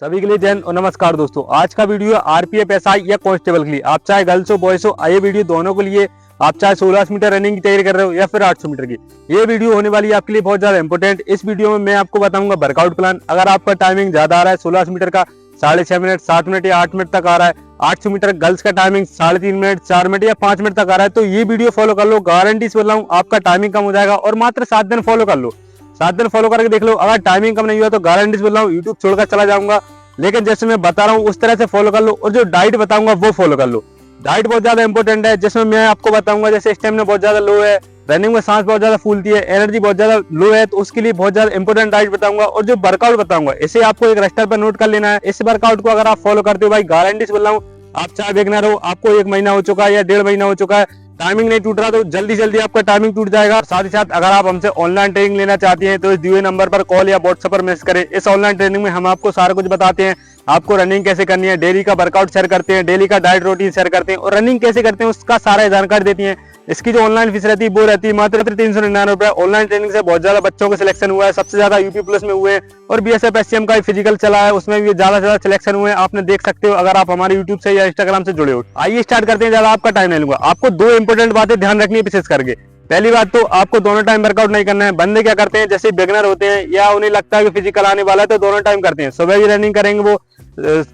सभी के लिए जय हिंद और नमस्कार दोस्तों। आज का वीडियो आरपीएफ एसआई या कांस्टेबल के लिए, आप चाहे गर्ल्स हो बॉयज हो, ये वीडियो दोनों के लिए। आप चाहे 1600 मीटर रनिंग की तैयारी कर रहे हो या फिर 800 मीटर की, ये वीडियो होने वाली है आपके लिए बहुत ज्यादा इंपॉर्टेंट। इस वीडियो में मैं आपको बताऊंगा वर्कआउट प्लान। अगर आपका टाइमिंग ज्यादा आ रहा है 1600 मीटर का 6.5 मिनट 7 मिनट या 8 मिनट तक आ रहा है, 800 मीटर गर्ल्स का टाइमिंग 3.5 मिनट 4 मिनट या 5 मिनट तक आ रहा है, तो ये वीडियो फॉलो कर लो। गारंटी से बोल रहा हूँ आपका टाइमिंग कम हो जाएगा और मात्र 7 दिन फॉलो कर लो। 7 दिन फॉलो करके देख लो, अगर टाइमिंग कम नहीं हुआ तो गारंटी से बोल रहा हूँ यूट्यूब छोड़कर चला जाऊंगा। लेकिन जैसे मैं बता रहा हूँ उस तरह से फॉलो कर लो और जो डाइट बताऊंगा वो फॉलो कर लो। डाइट बहुत ज्यादा इंपॉर्टेंट है, जिसमें मैं आपको बताऊंगा जैसे स्टेमिना बहुत ज्यादा लो है, रनिंग में सांस बहुत ज्यादा फूलती है, एनर्जी बहुत ज्यादा लो है, तो उसके लिए बहुत ज्यादा इंपॉर्टेंट डाइट बताऊंगा। और जो वर्कआउट बताऊंगा इसे आपको एक रजिस्टर पर नोट कर लेना है। इस वर्कआउट को अगर आप फॉलो करते हो भाई, गारंटी से बोल रहा हूँ, आप चाहे बिगिनर हो, आपको 1 महीना हो चुका है या 1.5 महीना हो चुका है, टाइमिंग नहीं टूट रहा तो जल्दी जल्दी आपका टाइमिंग टूट जाएगा। साथ ही साथ अगर आप हमसे ऑनलाइन ट्रेनिंग लेना चाहते हैं तो इस दिए नंबर पर कॉल या व्हाट्सएप पर मैसेज करें। इस ऑनलाइन ट्रेनिंग में हम आपको सारा कुछ बताते हैं, आपको रनिंग कैसे करनी है, डेली का वर्कआउट शेयर करते हैं, डेली का डाइट रूटीन शेयर करते हैं और रनिंग कैसे करते हैं उसका सारा जानकारी देती हैं। इसकी जो ऑनलाइन फीस रहती है वो रहती है मात्र 399 रुपए। ऑनलाइन ट्रेनिंग से बहुत ज्यादा बच्चों का सिलेक्शन हुआ है, सबसे ज्यादा यूपी पुलिस में हुए और बीएसएफ एससीएम का फिजिकल चला है, उसमें भी ज्यादा से ज्यादा सिलेक्शन हुए हैं। आपने देख सकते हो अगर आप हमारे यूट्यूब से या इंस्टाग्राम से जुड़े हो। आइए स्टार्ट करते हैं, ज्यादा आपका टाइम नहीं लूंगा। आपको 2 इंपॉर्टेंट बातें ध्यान रखनी है विशेष करके। पहली बात तो आपको दोनों टाइम वर्कआउट नहीं करना है। बंदे क्या करते हैं, जैसे बिगिनर होते हैं या उन्हें लगता है कि फिजिकल आने वाला है तो दोनों टाइम करते हैं। सुबह भी रनिंग करेंगे वो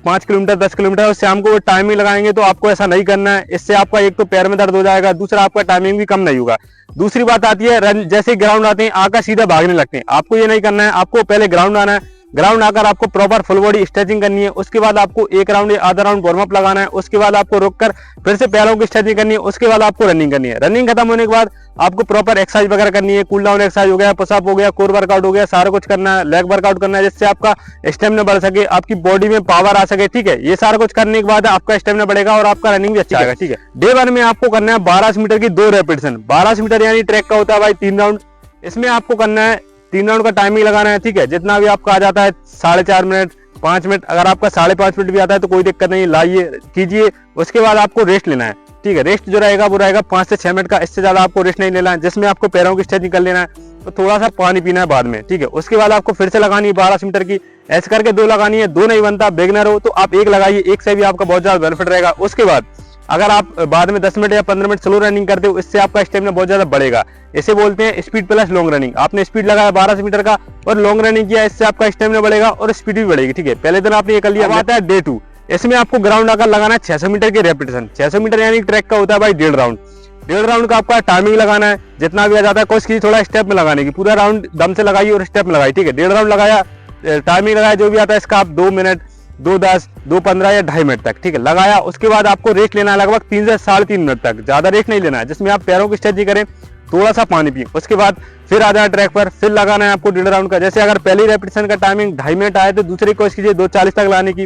5 किलोमीटर 10 किलोमीटर और शाम को वो टाइमिंग लगाएंगे, तो आपको ऐसा नहीं करना है। इससे आपका एक तो पैर में दर्द हो जाएगा, दूसरा आपका टाइमिंग भी कम नहीं होगा। दूसरी बात आती है रन, जैसे ग्राउंड आते हैं आकर सीधा भागने लगते हैं, आपको ये नहीं करना है। आपको पहले ग्राउंड आना है, ग्राउंड आकर आपको प्रॉपर फुल बॉडी स्ट्रेचिंग करनी है। उसके बाद आपको 1 राउंड या आधा राउंड वार्म अप लगाना है। उसके बाद आपको रुककर फिर से पैरों की स्ट्रेचिंग करनी है। उसके बाद आपको रनिंग करनी है। रनिंग खत्म होने के बाद आपको प्रॉपर एक्सरसाइज वगैरह करनी है। कूल डाउन एक्सरसाइज हो गया, पुशअप हो गया, कोर वर्कआउट हो गया, सारा कुछ करना है। लेग वर्कआउट करना है जिससे आपका स्टेमिना बढ़ सके, आपकी बॉडी में पावर आ सके। ठीक है, ये सारा कुछ करने के बाद आपका स्टेमिना बढ़ेगा और आपका रनिंग भी अच्छा आएगा। ठीक है, डे 1 में आपको करना है 1200 मीटर की 2 रेपिटेशन। 1200 मीटर यानी ट्रैक का होता है भाई 3 राउंड। इसमें आपको करना है 3 राउंड का टाइमिंग लगाना है। ठीक है, जितना भी आपका आ जाता है 4.5 मिनट 5 मिनट, अगर आपका 5.5 मिनट भी आता है तो कोई दिक्कत नहीं, लाइए कीजिए। उसके बाद आपको रेस्ट लेना है। ठीक है, रेस्ट जो रहेगा वो रहेगा 5 से 6 मिनट का, इससे ज्यादा आपको रेस्ट नहीं लेना है। जिसमें आपको पैरों की स्ट्रेचिंग कर लेना है, तो थोड़ा सा पानी पीना है बाद में। ठीक है, उसके बाद आपको फिर से लगानी है 1200 मीटर की। ऐसे करके 2 लगानी है, 2 नहीं बनता, बिगिनर हो तो आप 1 लगाइए, 1 से भी आपका बहुत ज्यादा बेनिफिट रहेगा। उसके बाद अगर आप बाद में 10 मिनट या 15 मिनट स्लो रनिंग करते हो, इससे आपका स्टेमिना बहुत ज्यादा बढ़ेगा। इसे बोलते हैं स्पीड प्लस लॉन्ग रनिंग। आपने स्पीड लगाया 1200 मीटर का और लॉन्ग रनिंग किया, इससे आपका स्टेमिना बढ़ेगा और स्पीड भी बढ़ेगी। ठीक है, पहले दिन आपने ये कर लिया। आता है डे 2, इसमें आपको ग्राउंड आकर लगाना है 600 मीटर की रेपिटेशन। 600 मीटर यानी ट्रैक का होता है भाई 1.5 राउंड। 1.5 राउंड का आपका टाइमिंग लगाना है, जितना भी आ जाता है। कोशिश कीजिए थोड़ा स्टेप में लगाने की, पूरा राउंड दम से लगाइए और स्टेप में लगाइए। ठीक है, 1.5 राउंड लगाया, टाइमिंग लगाया, जो भी आता है इसका आप 2 मिनट 2:10 2:15 या 2.5 मिनट तक। ठीक है, लगाया। उसके बाद आपको रेस्ट लेना है लगभग 3 से 3.5 मिनट तक, ज्यादा रेस्ट नहीं लेना है, जिसमें आप पैरों की स्ट्रेचिंग करें, थोड़ा सा पानी पिए। उसके बाद फिर आ जाए ट्रैक पर, फिर लगाना है आपको 1.5 राउंड का। जैसे अगर पहली रेपिटेशन का टाइमिंग 2.5 मिनट आए तो दूसरी कोशिश कीजिए 2:40 तक लाने की,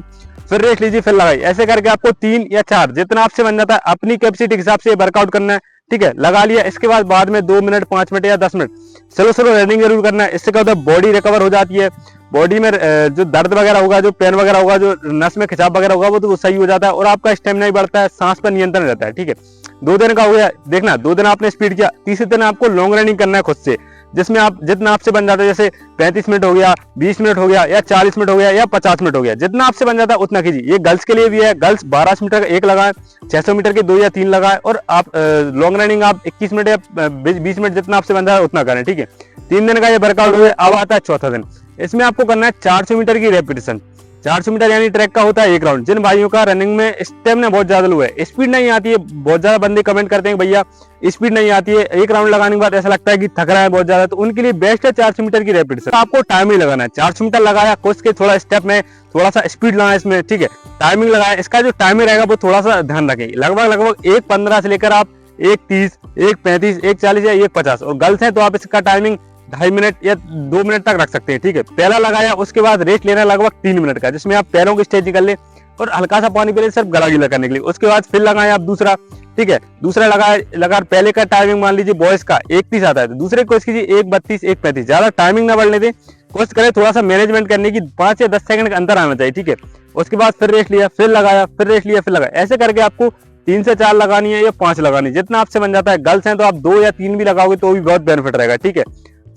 फिर रेस्ट लीजिए, फिर लगाइए। ऐसे करके आपको 3 या 4 जितना आपसे बन जाता है अपनी कैपेसिटी के हिसाब से वर्कआउट करना है। ठीक है, लगा लिया। इसके बाद में 2 मिनट 5 मिनट या 10 मिनट स्लो स्लो रनिंग जरूर करना है। इससे क्या होता है, बॉडी रिकवर हो जाती है, बॉडी में जो दर्द वगैरह होगा, जो पेन वगैरह होगा, जो नस में खिंचाव वगैरह होगा वो तो सही हो जाता है और आपका स्टेमिना भी बढ़ता है, सांस पर नियंत्रण रहता है। ठीक है, 2 दिन का हो गया, देखना 2 दिन आपने स्पीड किया। तीसरे दिन आपको लॉन्ग रनिंग करना है खुद से, जिसमें आप जितना आपसे बन जाता है, जैसे 35 मिनट हो गया, 20 मिनट हो गया या 40 मिनट हो गया या 50 मिनट हो गया, जितना आपसे बन जाता है उतना कीजिए। ये गर्ल्स के लिए भी है। गर्ल्स 1200 मीटर का 1 लगाए, 600 मीटर के 2 या 3 लगाए और आप लॉन्ग रनिंग आप 21 मिनट या 20 मिनट जितना आपसे बन जाता है उतना करें। ठीक है, 3 दिन का ये वर्कआउट हो गया। अब आता है चौथा दिन, इसमें आपको करना है 400 मीटर की रेपिटेशन। 400 मीटर यानी ट्रैक का होता है 1 राउंड। जिन भाइयों का रनिंग में स्टेमिना बहुत ज्यादा लो है, स्पीड नहीं आती है, बहुत ज्यादा बंदे कमेंट करते हैं भैया स्पीड नहीं आती है, 1 राउंड लगाने के बाद ऐसा लगता है कि थक रहा है बहुत ज्यादा, तो उनके लिए बेस्ट है 400 मीटर की रेपिटेशन। आपको टाइमिंग लगाना है, 400 मीटर लगाया, कोशिश के थोड़ा स्टेप में थोड़ा सा स्पीड लाना इसमें। ठीक है, टाइमिंग लगाया, इसका जो टाइमिंग रहेगा वो थोड़ा सा ध्यान रखें, लगभग 1:15 से लेकर आप 1:30 1:35 1:40 या 1:50। और गर्ल्स है तो आप इसका टाइमिंग 2.5 मिनट या 2 मिनट तक रख सकते हैं। ठीक है, पहला लगाया, उसके बाद रेस्ट लेना लगभग 3 मिनट का, जिसमें आप पैरों की स्ट्रेचिंग कर ले और हल्का सा पानी पी ले, सिर्फ गला गीला करने के लिए। उसके बाद फिर लगाया आप दूसरा। ठीक है, दूसरा लगा पहले का टाइमिंग मान लीजिए बॉयज का 1:30 आता है तो दूसरे कोशिश कीजिए 1:32 1:35, ज्यादा टाइमिंग ना बढ़ने दें, कोशिश करें थोड़ा सा मैनेजमेंट करने की, 5 या 10 सेकंड के अंदर आना चाहिए। ठीक है, उसके बाद फिर रेस्ट लिया, फिर लगाया, फिर रेस्ट लिया, फिर लगाया। ऐसे करके आपको 3 से 4 लगानी है या 5 लगानी है, जितना आपसे बन जाता है। गर्ल्स हैं तो आप 2 या 3 भी लगाओगे तो भी बहुत बेनिफिट रहेगा। ठीक है,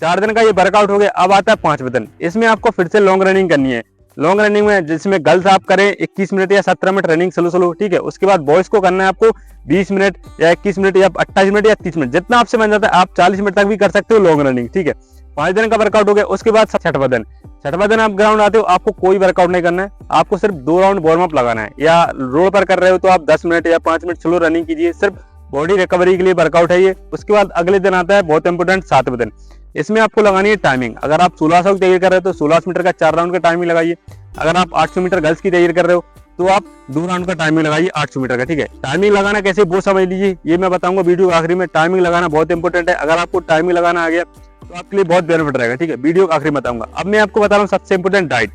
4 दिन का ये वर्कआउट हो गया। अब आता है 5वां दिन, इसमें आपको फिर से लॉन्ग रनिंग करनी है। लॉन्ग रनिंग में जिसमें गर्ल्स आप करें 21 मिनट या 17 मिनट रनिंग स्लो स्लो, ठीक है। उसके बाद बॉयज को करना है आपको 20 मिनट या 21 मिनट या 28 मिनट या 30 मिनट, जितना आपसे बन जाता है। आप 40 मिनट तक भी कर सकते हो लॉन्ग रनिंग, ठीक है। 5 दिन का वर्कआउट हो गया। उसके बाद छठवां दिन आप ग्राउंड आते हो, आपको कोई वर्कआउट नहीं करना है, आपको सिर्फ 2 राउंड वार्म अप लगाना है। या रोड पर कर रहे हो तो आप 10 मिनट या 5 मिनट स्लो रनिंग कीजिए, सिर्फ बॉडी रिकवरी के लिए वर्कआउट है ये। उसके बाद अगले दिन आता है बहुत इंपोर्टेंट 7वें दिन। इसमें आपको लगानी है टाइमिंग। अगर आप 1600 की तैयारी कर रहे हो तो 1600 मीटर का 4 राउंड का टाइमिंग लगाइए। अगर आप 800 मीटर गर्ल्स की तैयारी कर रहे हो तो आप 2 राउंड का टाइमिंग लगाइए 800 मीटर का, ठीक है। टाइमिंग लगाना कैसे वो समझ लीजिए, ये मैं बताऊंगा वीडियो के आखिरी में। टाइमिंग लगाना बहुत इंपॉर्टेंट है। अगर आपको टाइमिंग लगाना आ गया तो आपके लिए बहुत बेनिफिट रहेगा, ठीक है। वीडियो के आखिरी में बताऊंगा। अब मैं आपको बता रहा हूँ सबसे इंपॉर्टेंट डाइट।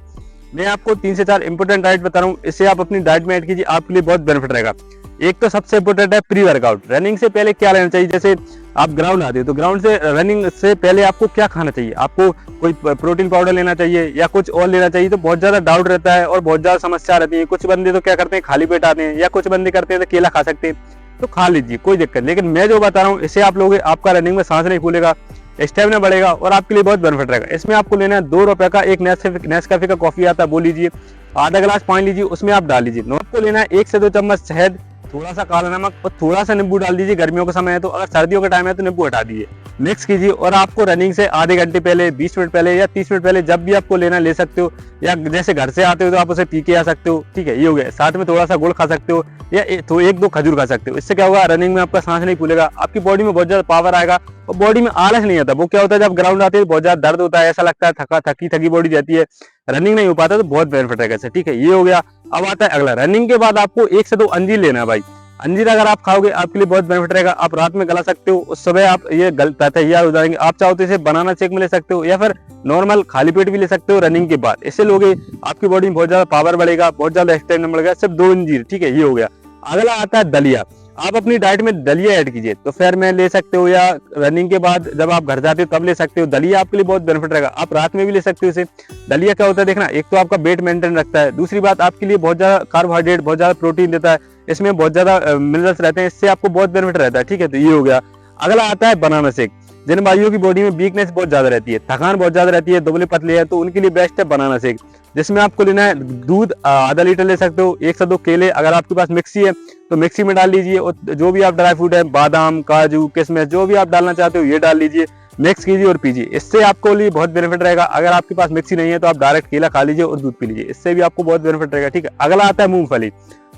मैं आपको 3 से 4 इंपॉर्टेंट डाइट बता रहा हूँ, इससे आप अपनी डाइट में ऐड कीजिए, आपके लिए बहुत बेनिफिट रहेगा। एक तो सबसे इंपॉर्टेंट है प्री वर्कआउट। रनिंग से पहले क्या लेना चाहिए, जैसे आप ग्राउंड आते हो तो ग्राउंड से रनिंग से पहले आपको क्या खाना चाहिए, आपको कोई प्रोटीन पाउडर लेना चाहिए या कुछ और लेना चाहिए। तो बहुत ज्यादा डाउट रहता है और बहुत ज्यादा समस्या रहती है। कुछ बंदे तो क्या करते हैं, खाली पेट आते हैं, या कुछ बंदे करते हैं तो केला खा सकते हैं, तो खा लीजिए, कोई दिक्कत। लेकिन मैं जो बता रहा हूँ इससे आप लोग, आपका रनिंग में सांस नहीं फूलेगा, स्टेमिना बढ़ेगा और आपके लिए बहुत बेनिफिट रहेगा। इसमें आपको लेना है 2 रुपए का एक नेस्कैफे का कॉफी आता है, वो लीजिए। आधा गिलास पानी लीजिए, उसमें आप डाल लीजिए। आपको लेना है 1 से 2 चम्मच शहद, थोड़ा सा काला नमक और थोड़ा सा नींबू डाल दीजिए। गर्मियों का समय है तो, अगर सर्दियों का टाइम है तो नींबू हटा दीजिए। मिक्स कीजिए और आपको रनिंग से आधे घंटे पहले, 20 मिनट पहले या 30 मिनट पहले, जब भी आपको लेना ले सकते हो। या जैसे घर से आते हो तो आप उसे पी के आ सकते हो, ठीक है। ये हो गया। साथ में थोड़ा सा गुड़ खा सकते हो या 1-2 खजूर खा सकते हो। इससे क्या होगा, रनिंग में आपका सांस नहीं फूलेगा, आपकी बॉडी में बहुत ज्यादा पावर आएगा और बॉडी में आलस नहीं आता। वो क्या होता है, जब ग्राउंड आते हैं बहुत ज्यादा दर्द होता है, ऐसा लगता है थकी बॉडी रहती है, रनिंग नहीं हो पाता, तो बहुत बेनिफिट रहेगा इससे, ठीक है। ये हो गया। अब आता है अगला। रनिंग के बाद आपको 1 से 2 अंजीर लेना है भाई। अंजीर अगर आप खाओगे आपके लिए बहुत बेनिफिट रहेगा। आप रात में गला सकते हो, उस सुबह आप ये तैयार हो जाएंगे। आप चाहो तो इसे बनाना शेक में ले सकते हो या फिर नॉर्मल खाली पेट भी ले सकते हो रनिंग के बाद। इससे लोगे आपकी बॉडी में बहुत ज्यादा पावर बढ़ेगा, बहुत ज्यादा स्टेमिना बढ़ेगा, सिर्फ 2 अंजीर, ठीक है। ये हो गया। अगला आता है दलिया। आप अपनी डाइट में दलिया ऐड कीजिए, तो फिर में ले सकते हो या रनिंग के बाद जब आप घर जाते हो तब ले सकते हो। दलिया आपके लिए बहुत बेनिफिट रहेगा, आप रात में भी ले सकते हो इसे। दलिया क्या होता है देखना, एक तो आपका वेट मेंटेन रखता है, दूसरी बात आपके लिए बहुत ज्यादा कार्बोहाइड्रेट, बहुत ज्यादा प्रोटीन देता है, इसमें बहुत ज्यादा मिनरल्स रहते हैं, इससे आपको बहुत बेनिफिट रहता है, ठीक है। तो ये हो गया। अगला आता है बनाना शेक। जिन भाइयों की बॉडी में वीकनेस बहुत ज्यादा रहती है, थकान बहुत ज्यादा रहती है, दुबले पतले है, तो उनके लिए बेस्ट है बनाना शेक। जिसमें आपको लेना है दूध आधा लीटर ले सकते हो, 1 से 2 केले, अगर आपके पास मिक्सी है तो मिक्सी में डाल लीजिए, और जो भी आप ड्राई फ्रूट है, बादाम, काजू, किशमिश, जो भी आप डालना चाहते हो ये डाल लीजिए, मिक्स कीजिए और पीजिए। इससे आपको लिए बहुत बेनिफिट रहेगा। अगर आपके पास मिक्सी नहीं है तो आप डायरेक्ट केला खा लीजिए और दूध पी लीजिए, इससे भी आपको बहुत बेनिफिट रहेगा, ठीक है। अगला आता है मूंगफली।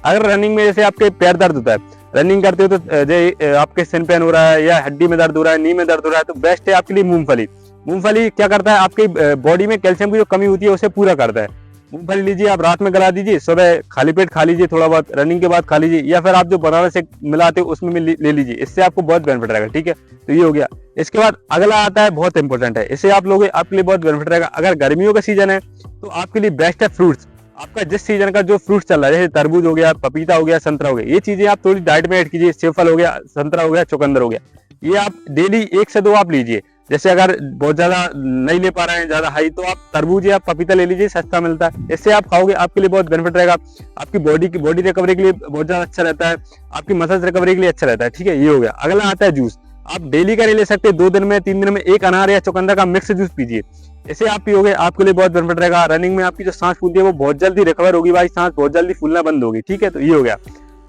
अगर रनिंग में जैसे आपके पैर दर्द होता है, रनिंग करते हो तो आपके सिन पेन हो रहा है या हड्डी में दर्द हो रहा है, नी में दर्द हो रहा है, तो बेस्ट है आपके लिए मूंगफली। मूंगफली क्या करता है, आपकी बॉडी में कैल्शियम की जो कमी होती है उसे पूरा करता है। मूंगफली लीजिए, आप रात में गला दीजिए, सुबह खाली पेट खा लीजिए, थोड़ा बहुत रनिंग के बाद खा लीजिए, या फिर आप जो बनाना शेक मिलाते हो उसमें ले लीजिए, इससे आपको बहुत बेनिफिट रहेगा, ठीक है। तो ये हो गया। इसके बाद अगला आता है, बहुत इंपॉर्टेंट है, इसे आप लोग आपके लिए बहुत बेनिफिट रहेगा। अगर गर्मियों का सीजन है तो आपके लिए बेस्ट है फ्रूट्स। आपका जिस सीजन का जो फ्रूट चल रहा है, जैसे तरबूज हो गया, पपीता हो गया, संतरा हो गया, ये चीजें आप थोड़ी डाइट में ऐड कीजिए। सेब हो गया, संतरा हो गया, चुकंदर हो गया, ये आप डेली 1 से 2 आप लीजिए। जैसे अगर बहुत ज्यादा नहीं ले पा रहे हैं ज्यादा हाई, तो आप तरबूज या पपीता ले लीजिए, सस्ता मिलता है, इससे आप खाओगे आपके लिए बहुत बेनिफिट रहेगा। आपकी बॉडी रिकवरी के लिए बहुत ज्यादा अच्छा रहता है, आपकी मसल्स रिकवरी के लिए अच्छा रहता है, ठीक है। ये हो गया। अगला आता है जूस। आप डेली का नहीं ले सकते, 2 दिन में 3 दिन में 1 अनार या चुकंदर का मिक्स जूस पीजिए, इसे आप पियोगे आपके लिए बहुत बेनिफिट रहेगा। रनिंग में आपकी जो सांस फूलती है वो बहुत जल्दी रिकवर होगी भाई, सांस बहुत जल्दी फूलना बंद होगी, ठीक है। तो ये हो गया।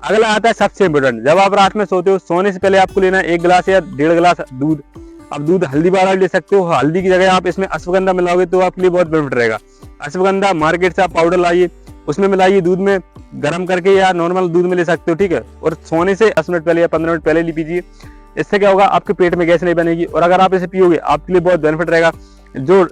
अगला आता है सबसे इंपोर्टेंट, जब आप रात में सोते हो, सोने से पहले आपको लेना है 1 गिलास या 1.5 गिलास दूध। आप दूध हल्दी वाला ले सकते हो, हल्दी की जगह आप इसमें अश्वगंधा मिलाओगे तो आपके लिए बहुत बेनिफिट रहेगा। अश्वगंधा मार्केट से आप पाउडर लाइए, उसमें मिलाइए, दूध में गर्म करके या नॉर्मल दूध में ले सकते हो, ठीक है। और सोने से 10 मिनट पहले या 15 मिनट पहले ले पीजिए, इससे क्या होगा, आपके पेट में गैस नहीं बनेगी और अगर आप इसे पियोगे आपके लिए बहुत बेनिफिट रहेगा। जो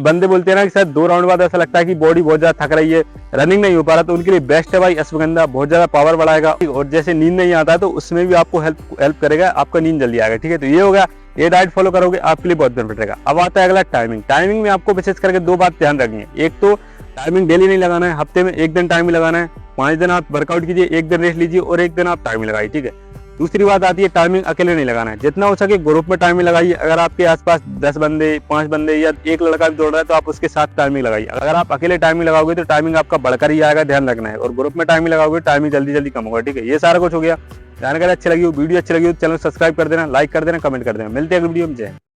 बंदे बोलते हैं ना कि शायद 2 राउंड बाद ऐसा लगता है कि बॉडी बहुत ज्यादा थक रही है, रनिंग नहीं हो पा रहा, तो उनके लिए बेस्ट है भाई अश्वगंधा, बहुत ज्यादा पावर बढ़ाएगा। और जैसे नींद नहीं आता है तो उसमें भी आपको हेल्प करेगा, आपका नींद जल्दी आएगा, ठीक है। तो ये होगा, ये डाइट फॉलो करोगे आपके लिए बहुत बेनिफिट रहेगा। अब आता है अगला टाइमिंग। टाइमिंग में आपको विशेष करके 2 बात ध्यान रखनी है। एक तो टाइमिंग डेली नहीं लगाना है, हफ्ते में 1 दिन टाइमिंग लगाना है। 5 दिन आप वर्कआउट कीजिए, 1 दिन रेस्ट लीजिए और 1 दिन आप टाइमिंग लगाइए, ठीक है। दूसरी बात आती है टाइमिंग अकेले नहीं लगाना है, जितना हो सके ग्रुप में टाइमिंग लगाइए। अगर आपके आसपास 10 बंदे, 5 बंदे या एक लड़का भी दौड़ रहा है तो आप उसके साथ टाइमिंग लगाइए। अगर आप अकेले टाइमिंग लगाओगे तो टाइमिंग आपका बढ़कर ही आएगा, ध्यान रखना है। और ग्रुप में टाइमिंग लगाओगे टाइमिंग जल्दी कम होगा, ठीक है। ये सारा कुछ हो गया। जानकारी अच्छी लगी हो, वीडियो अच्छी लगी हो, चैनल सब्सक्राइब कर देना, लाइक कर देना, कमेंट कर देना। मिलते हैं अगली वीडियो में। जय।